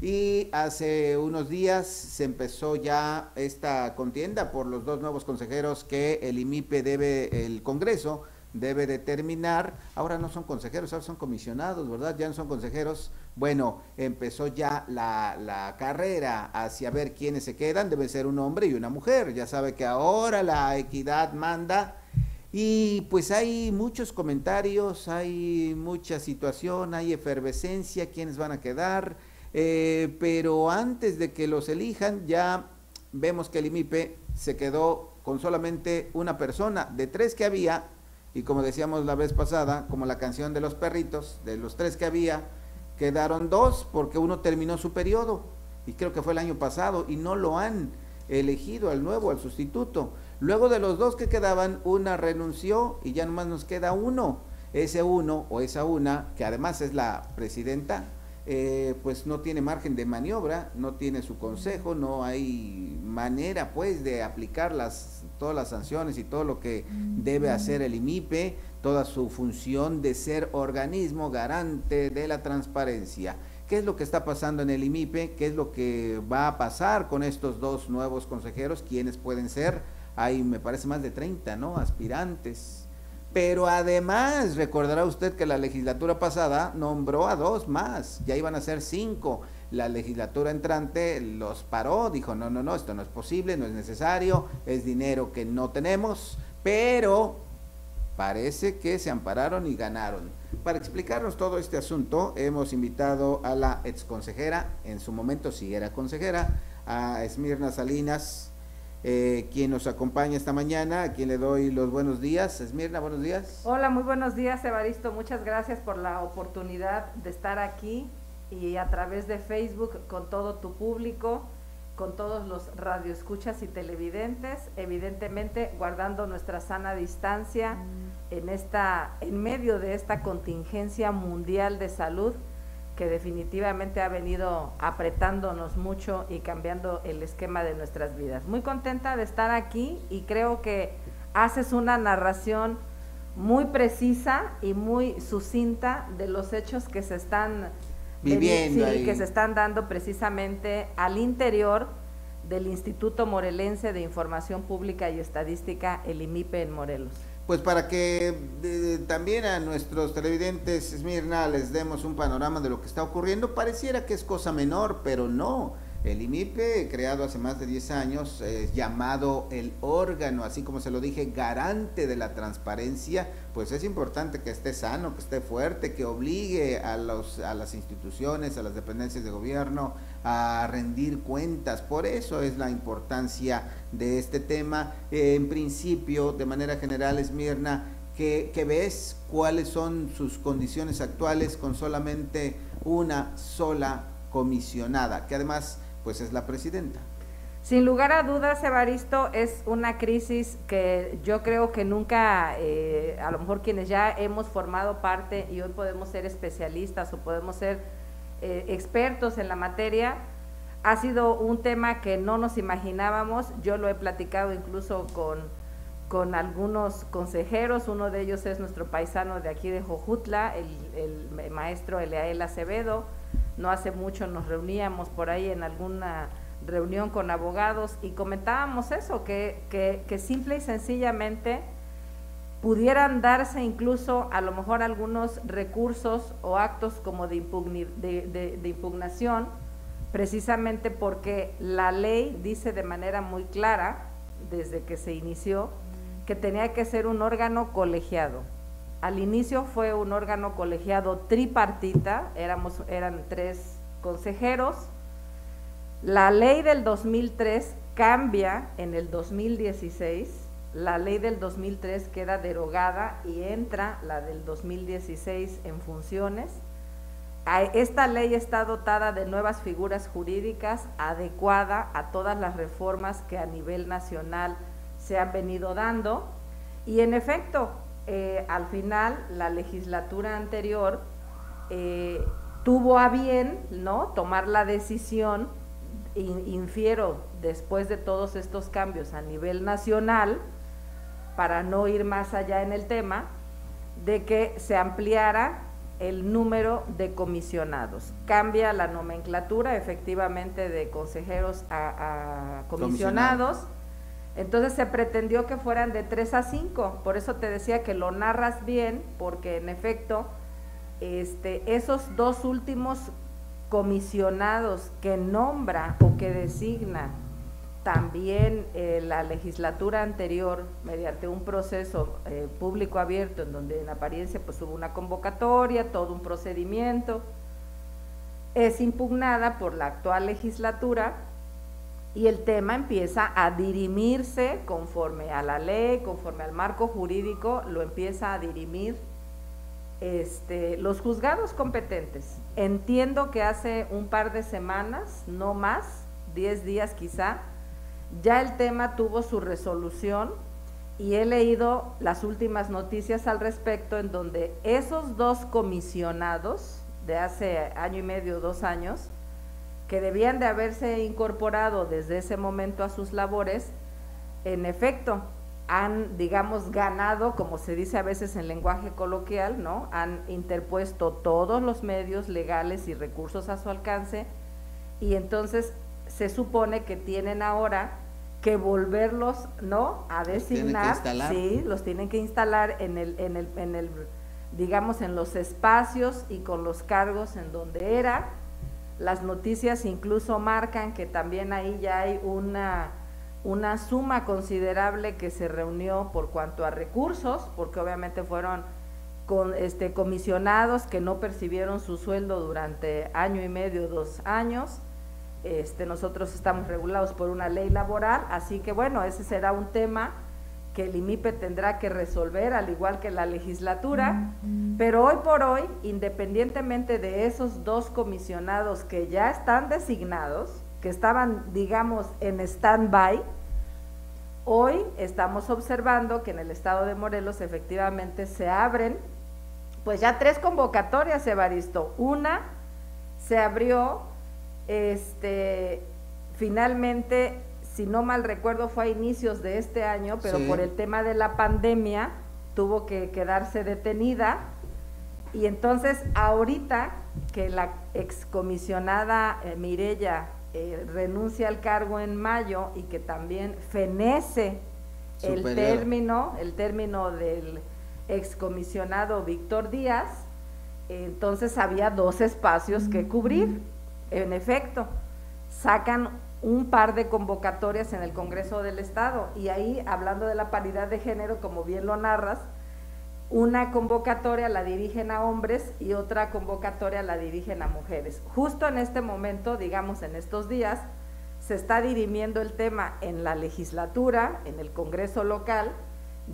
Y hace unos días se empezó ya esta contienda por los dos nuevos consejeros que el IMIPE debe, el Congreso debe determinar. Ahora no son consejeros, ahora son comisionados, ¿verdad? Ya no son consejeros. Bueno, empezó ya la carrera hacia ver quiénes se quedan. Debe ser un hombre y una mujer. Ya sabe que ahora la equidad manda. Y pues hay muchos comentarios, hay mucha situación, hay efervescencia, quiénes van a quedar, pero antes de que los elijan ya vemos que el IMIPE se quedó con solamente una persona, de tres que había, y como decíamos la vez pasada, como la canción de los perritos, de los tres que había, quedaron dos porque uno terminó su periodo, y creo que fue el año pasado, y no lo han elegido al nuevo, al sustituto. Luego de los dos que quedaban, una renunció y ya nomás nos queda uno. Ese uno o esa una, que además es la presidenta, pues no tiene margen de maniobra, no tiene su consejo, no hay manera pues de aplicar todas las sanciones y todo lo que debe hacer el IMIPE, toda su función de ser organismo garante de la transparencia. ¿Qué es lo que está pasando en el IMIPE? ¿Qué es lo que va a pasar con estos dos nuevos consejeros? ¿Quiénes pueden ser? Hay, me parece, más de 30, ¿no?, aspirantes. Pero además, recordará usted que la legislatura pasada nombró a dos más, ya iban a ser 5. La legislatura entrante los paró, dijo, no, no, no, esto no es posible, no es necesario, es dinero que no tenemos, pero parece que se ampararon y ganaron. Para explicarnos todo este asunto, hemos invitado a la exconsejera, en su momento sí era consejera, a Esmirna Salinas, quien nos acompaña esta mañana, a quien le doy los buenos días. Esmirna, buenos días. Hola, muy buenos días, Evaristo. Muchas gracias por la oportunidad de estar aquí y a través de Facebook con todo tu público, con todos los radioescuchas y televidentes, evidentemente guardando nuestra sana distancia en medio de esta contingencia mundial de salud que definitivamente ha venido apretándonos mucho y cambiando el esquema de nuestras vidas. Muy contenta de estar aquí y creo que haces una narración muy precisa y muy sucinta de los hechos que se están viviendo, sí, que se están dando precisamente al interior del Instituto Morelense de Información Pública y Estadística, el IMIPE en Morelos. Pues para que también a nuestros televidentes, Esmirna, les demos un panorama de lo que está ocurriendo, pareciera que es cosa menor, pero no. El IMIPE, creado hace más de 10 años, es llamado el órgano, así como se lo dije, garante de la transparencia, pues es importante que esté sano, que esté fuerte, que obligue a las instituciones, a las dependencias de gobierno a rendir cuentas. Por eso es la importancia de este tema. En principio, de manera general, Esmirna, ¿qué ves? ¿Cuáles son sus condiciones actuales con solamente una sola comisionada, que además pues es la presidenta? Sin lugar a dudas, Evaristo, es una crisis que yo creo que nunca, a lo mejor quienes ya hemos formado parte y hoy podemos ser especialistas o podemos ser expertos en la materia, ha sido un tema que no nos imaginábamos. Yo lo he platicado incluso con algunos consejeros, uno de ellos es nuestro paisano de aquí de Jojutla, el maestro Eliael Acevedo. No hace mucho nos reuníamos por ahí en alguna reunión con abogados y comentábamos eso, que simple y sencillamente pudieran darse incluso a lo mejor algunos recursos o actos como de impugnación, precisamente porque la ley dice de manera muy clara, desde que se inició, que tenía que ser un órgano colegiado. Al inicio fue un órgano colegiado tripartita, eran 3 consejeros. La ley del 2003 cambia en el 2016, la ley del 2003 queda derogada y entra la del 2016 en funciones. Esta ley está dotada de nuevas figuras jurídicas, adecuada a todas las reformas que a nivel nacional se han venido dando, y en efecto, al final la legislatura anterior tuvo a bien, ¿no?, tomar la decisión, infiero, después de todos estos cambios a nivel nacional, para no ir más allá en el tema, de que se ampliara el número de comisionados. Cambia la nomenclatura efectivamente de consejeros a comisionados. Entonces se pretendió que fueran de 3 a 5, por eso te decía que lo narras bien, porque en efecto, esos dos últimos comisionados que nombra o que designa también la legislatura anterior mediante un proceso público abierto en donde en apariencia pues hubo una convocatoria, todo un procedimiento, es impugnada por la actual legislatura y el tema empieza a dirimirse conforme a la ley, conforme al marco jurídico, lo empieza a dirimir los juzgados competentes. Entiendo que hace un par de semanas, no más, 10 días quizá, ya el tema tuvo su resolución y he leído las últimas noticias al respecto en donde esos dos comisionados de hace año y medio, 2 años, que debían de haberse incorporado desde ese momento a sus labores, en efecto, han, digamos, ganado, como se dice a veces en lenguaje coloquial, ¿no? Han interpuesto todos los medios legales y recursos a su alcance y entonces se supone que tienen ahora que volverlos, ¿no?, a designar, sí, los tienen que instalar en el, digamos, en los espacios y con los cargos en donde era. Las noticias incluso marcan que también ahí ya hay una suma considerable que se reunió por cuanto a recursos, porque obviamente fueron comisionados que no percibieron su sueldo durante año y medio, 2 años. Nosotros estamos regulados por una ley laboral, así que bueno, ese será un tema que el IMIPE tendrá que resolver, al igual que la legislatura, pero hoy por hoy, independientemente de esos 2 comisionados que ya están designados, que estaban, digamos, en stand-by, hoy estamos observando que en el estado de Morelos efectivamente se abren, pues ya 3 convocatorias, Evaristo. Una se abrió, finalmente, si no mal recuerdo, fue a inicios de este año, pero sí, por el tema de la pandemia tuvo que quedarse detenida, y entonces ahorita que la excomisionada Mireya renuncia al cargo en mayo y que también fenece el término del excomisionado Víctor Díaz, entonces había 2 espacios que cubrir. En efecto, sacan un par de convocatorias en el Congreso del Estado y ahí, hablando de la paridad de género, como bien lo narras, una convocatoria la dirigen a hombres y otra convocatoria la dirigen a mujeres. Justo en este momento, digamos en estos días, se está dirimiendo el tema en la legislatura, en el Congreso local,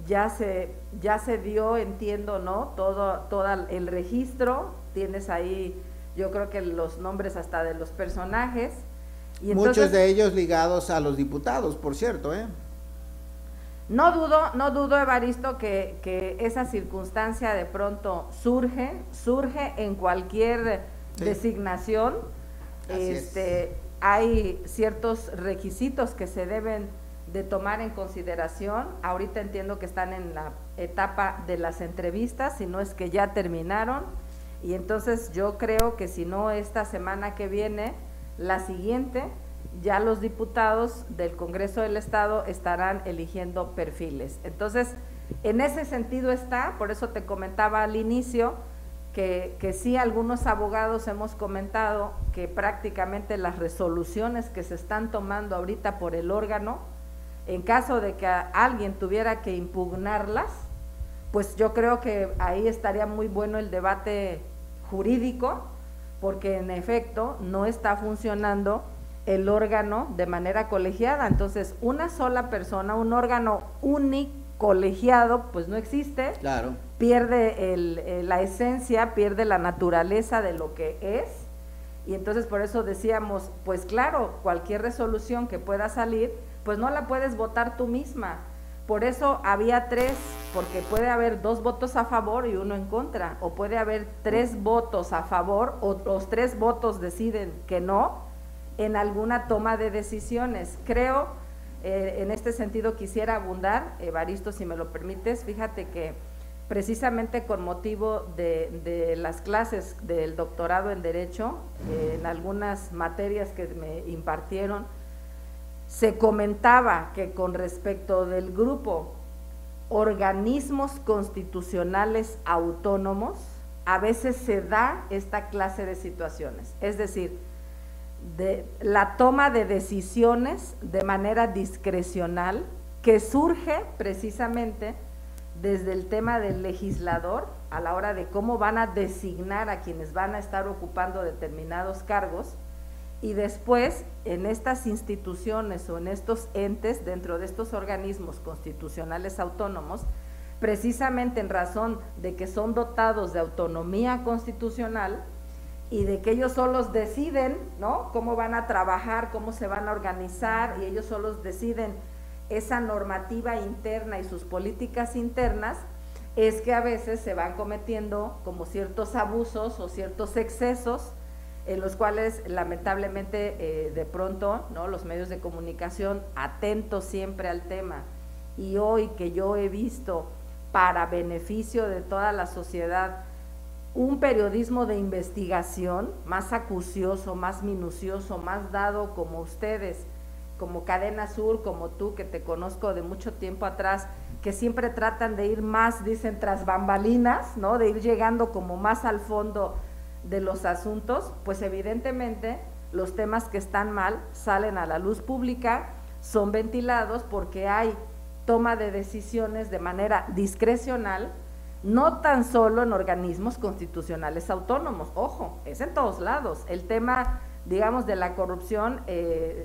ya se dio, entiendo, ¿no?, todo el registro, tienes ahí, yo creo que los nombres hasta de los personajes. Y entonces, muchos de ellos ligados a los diputados, por cierto, No dudo, Evaristo, que esa circunstancia de pronto surge en cualquier designación. Hay ciertos requisitos que se deben de tomar en consideración. Ahorita entiendo que están en la etapa de las entrevistas, si no es que ya terminaron, y entonces yo creo que si no esta semana que viene, la siguiente, ya los diputados del Congreso del Estado estarán eligiendo perfiles. Entonces, en ese sentido está, por eso te comentaba al inicio, que sí, algunos abogados hemos comentado que prácticamente las resoluciones que se están tomando ahorita por el órgano, en caso de que alguien tuviera que impugnarlas, pues yo creo que ahí estaría muy bueno el debate jurídico, porque en efecto no está funcionando el órgano de manera colegiada. Entonces, una sola persona, un órgano unicolegiado, pues no existe. Claro. Pierde la esencia, pierde la naturaleza de lo que es, y entonces por eso decíamos, pues claro, cualquier resolución que pueda salir, pues no la puedes votar tú misma. Por eso había 3, porque puede haber 2 votos a favor y 1 en contra, o puede haber 3 votos a favor, o los 3 votos deciden que no, en alguna toma de decisiones. Creo, en este sentido quisiera abundar, Evaristo, si me lo permites. Fíjate que precisamente con motivo de las clases del doctorado en Derecho, en algunas materias que me impartieron, se comentaba que con respecto del grupo organismos constitucionales autónomos, a veces se da esta clase de situaciones, es decir, de la toma de decisiones de manera discrecional que surge precisamente desde el tema del legislador a la hora de cómo van a designar a quienes van a estar ocupando determinados cargos, y después en estas instituciones o en estos entes, dentro de estos organismos constitucionales autónomos, precisamente en razón de que son dotados de autonomía constitucional y de que ellos solos deciden, ¿no?, cómo van a trabajar, cómo se van a organizar, y ellos solos deciden esa normativa interna y sus políticas internas, es que a veces se van cometiendo como ciertos abusos o ciertos excesos en los cuales lamentablemente de pronto, ¿no?, los medios de comunicación, atentos siempre al tema, y hoy que yo he visto para beneficio de toda la sociedad un periodismo de investigación más acucioso, más minucioso, más dado como ustedes, como Cadena Sur, como tú, que te conozco de mucho tiempo atrás, que siempre tratan de ir más, dicen, tras bambalinas, ¿no?, de ir llegando como más al fondo de los asuntos, pues evidentemente los temas que están mal salen a la luz pública, son ventilados porque hay toma de decisiones de manera discrecional, no tan solo en organismos constitucionales autónomos, ojo, es en todos lados, el tema, digamos, de la corrupción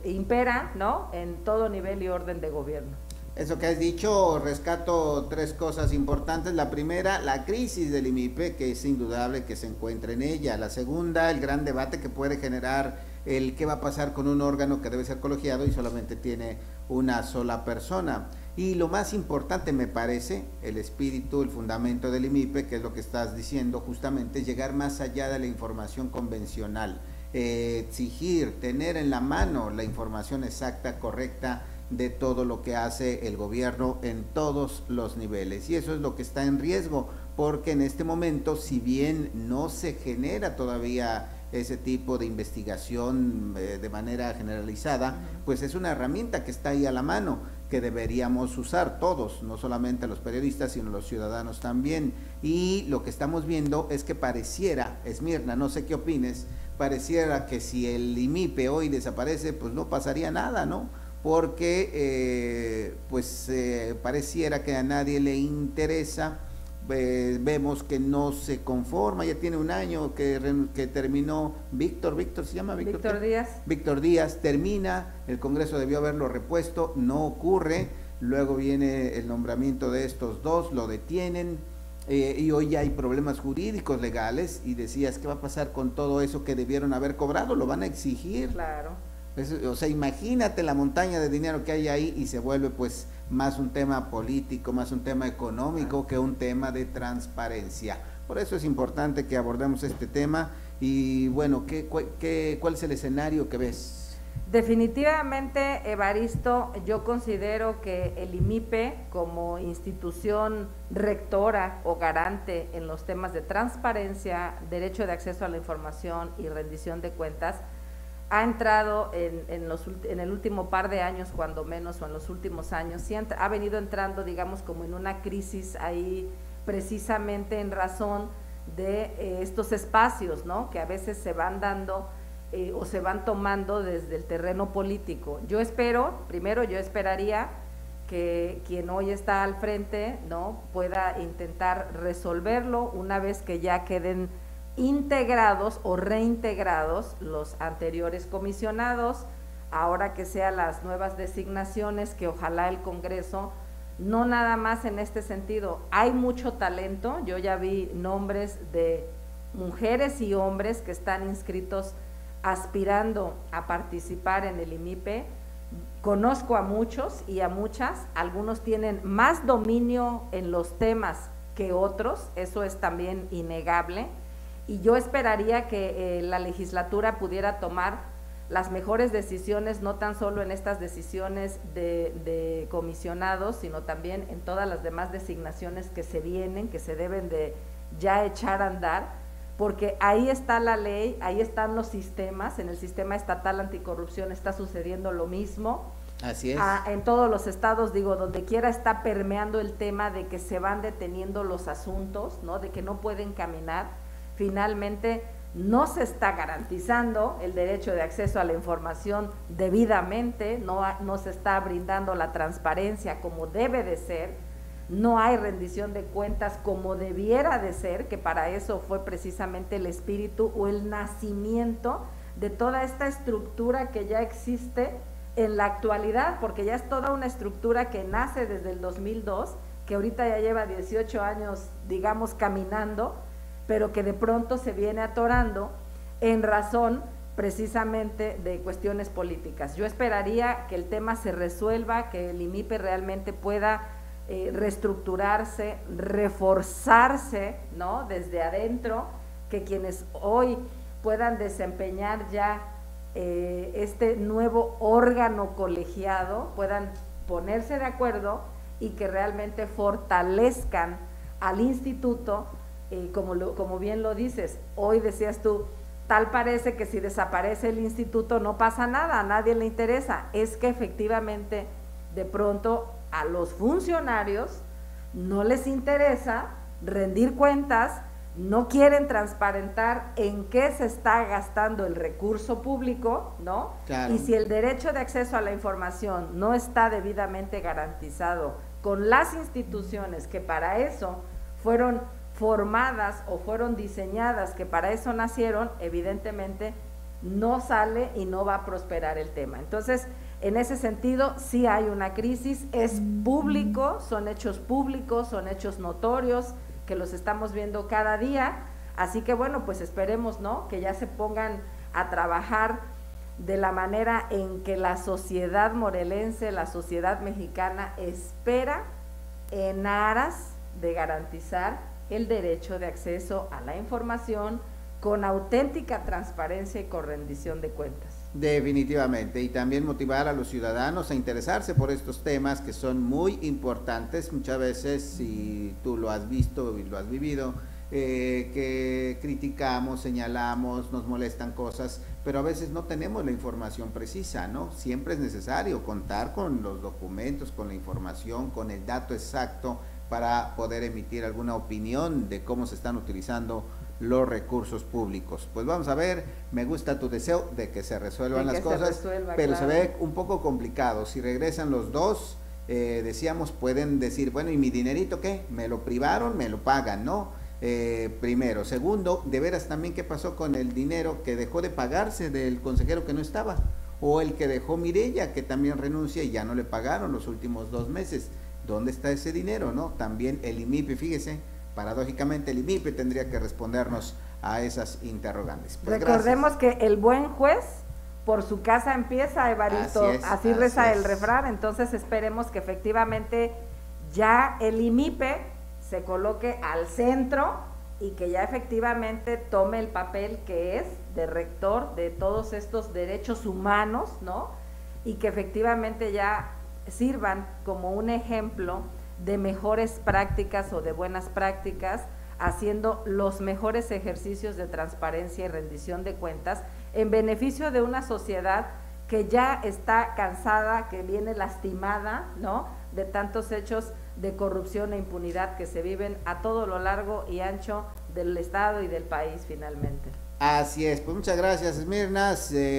impera, ¿no?, en todo nivel y orden de gobierno. Eso que has dicho, rescato tres cosas importantes. La primera, la crisis del IMIPE, que es indudable que se encuentra en ella. La segunda, el gran debate que puede generar el qué va a pasar con un órgano que debe ser colegiado y solamente tiene una sola persona. Y lo más importante, me parece, el espíritu, el fundamento del IMIPE, que es lo que estás diciendo justamente, es llegar más allá de la información convencional, exigir, tener en la mano la información exacta, correcta, de todo lo que hace el gobierno en todos los niveles, y eso es lo que está en riesgo, porque en este momento, si bien no se genera todavía ese tipo de investigación de manera generalizada, pues es una herramienta que está ahí a la mano, que deberíamos usar todos, no solamente los periodistas, sino los ciudadanos también. Y lo que estamos viendo es que pareciera, Esmirna, no sé qué opines, pareciera que si el IMIPE hoy desaparece, pues no pasaría nada, ¿no? Porque pareciera que a nadie le interesa. Vemos que no se conforma, ya tiene un año que terminó Víctor se llama Víctor Díaz. Víctor Díaz termina, el Congreso debió haberlo repuesto, no ocurre, luego viene el nombramiento de estos dos, lo detienen, y hoy ya hay problemas jurídicos legales, y decías, ¿qué va a pasar con todo eso que debieron haber cobrado? Lo van a exigir. Claro. O sea, imagínate la montaña de dinero que hay ahí, y se vuelve pues más un tema político, más un tema económico que un tema de transparencia. Por eso es importante que abordemos este tema. Y bueno, ¿cuál es el escenario que ves? Definitivamente, Evaristo, yo considero que el IMIPE, como institución rectora o garante en los temas de transparencia, derecho de acceso a la información y rendición de cuentas, ha entrado en el último par de años, cuando menos, o en los últimos años, sí ha venido entrando, digamos, como en una crisis ahí, precisamente en razón de estos espacios, ¿no?, que a veces se van dando o se van tomando desde el terreno político. Yo esperaría que quien hoy está al frente, ¿no?, pueda intentar resolverlo una vez que ya queden integrados o reintegrados los anteriores comisionados, ahora que sean las nuevas designaciones, que ojalá el Congreso, no nada más en este sentido, hay mucho talento, yo ya vi nombres de mujeres y hombres que están inscritos aspirando a participar en el IMIPE, conozco a muchos y a muchas, algunos tienen más dominio en los temas que otros, eso es también innegable, y yo esperaría que la legislatura pudiera tomar las mejores decisiones, no tan solo en estas decisiones de comisionados, sino también en todas las demás designaciones que se vienen, que se deben de ya echar a andar, porque ahí está la ley, ahí están los sistemas, en el sistema estatal anticorrupción está sucediendo lo mismo. Así es. En todos los estados, digo, donde quiera está permeando el tema de que se van deteniendo los asuntos, ¿no? De que no pueden caminar. Finalmente, no se está garantizando el derecho de acceso a la información debidamente, no se está brindando la transparencia como debe de ser, no hay rendición de cuentas como debiera de ser, que para eso fue precisamente el espíritu o el nacimiento de toda esta estructura que ya existe en la actualidad, porque ya es toda una estructura que nace desde el 2002, que ahorita ya lleva 18 años, digamos, caminando, pero que de pronto se viene atorando en razón precisamente de cuestiones políticas. Yo esperaría que el tema se resuelva, que el IMIPE realmente pueda reestructurarse, reforzarse, ¿no? Desde adentro, que quienes hoy puedan desempeñar ya este nuevo órgano colegiado puedan ponerse de acuerdo y que realmente fortalezcan al instituto, como bien lo dices, hoy decías tú, tal parece que si desaparece el instituto no pasa nada, a nadie le interesa, es que efectivamente de pronto a los funcionarios no les interesa rendir cuentas, no quieren transparentar en qué se está gastando el recurso público, ¿no? Claro. Y si el derecho de acceso a la información no está debidamente garantizado con las instituciones que para eso fueron formadas o fueron diseñadas, que para eso nacieron, evidentemente no sale y no va a prosperar el tema. Entonces, en ese sentido, sí hay una crisis, es público, son hechos públicos, son hechos notorios, que los estamos viendo cada día, así que bueno, pues esperemos, ¿no?, que ya se pongan a trabajar de la manera en que la sociedad morelense, la sociedad mexicana espera en aras de garantizar el derecho de acceso a la información con auténtica transparencia y con rendición de cuentas. Definitivamente, y también motivar a los ciudadanos a interesarse por estos temas que son muy importantes. Muchas veces, si tú lo has visto y lo has vivido, que criticamos, señalamos, nos molestan cosas, pero a veces no tenemos la información precisa, ¿no? Siempre es necesario contar con los documentos, con la información, con el dato exacto para poder emitir alguna opinión de cómo se están utilizando los recursos públicos. Pues vamos a ver, me gusta tu deseo de que se resuelvan las cosas, pero claro, se ve un poco complicado. Si regresan los dos, decíamos, pueden decir, bueno, ¿y mi dinerito qué? ¿Me lo privaron? ¿Me lo pagan? ¿No? Primero. Segundo, de veras también, ¿qué pasó con el dinero que dejó de pagarse del consejero que no estaba? O el que dejó Mireya, que también renuncia y ya no le pagaron los últimos 2 meses. ¿Dónde está ese dinero? ¿No? También el IMIPE, fíjese, paradójicamente el IMIPE tendría que respondernos a esas interrogantes. Pues recordemos gracias. Que el buen juez por su casa empieza, Evaristo, así reza el refrán, entonces esperemos que efectivamente ya el IMIPE se coloque al centro y que ya efectivamente tome el papel que es de rector de todos estos derechos humanos, ¿no? Y que efectivamente ya sirvan como un ejemplo de mejores prácticas o de buenas prácticas, haciendo los mejores ejercicios de transparencia y rendición de cuentas en beneficio de una sociedad que ya está cansada, que viene lastimada, ¿no?, de tantos hechos de corrupción e impunidad que se viven a todo lo largo y ancho del estado y del país finalmente. Así es, pues muchas gracias, Esmirna.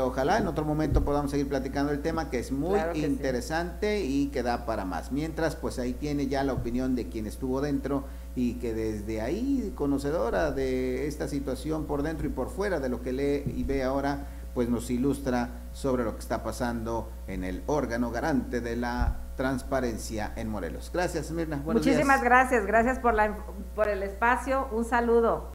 Ojalá en otro momento podamos seguir platicando el tema, que es muy interesante y que da para más. Mientras, pues ahí tiene ya la opinión de quien estuvo dentro y que desde ahí, conocedora de esta situación por dentro y por fuera de lo que lee y ve ahora, pues nos ilustra sobre lo que está pasando en el órgano garante de la transparencia en Morelos. Gracias, Esmirna. Muchísimas días. Gracias por el espacio. Un saludo.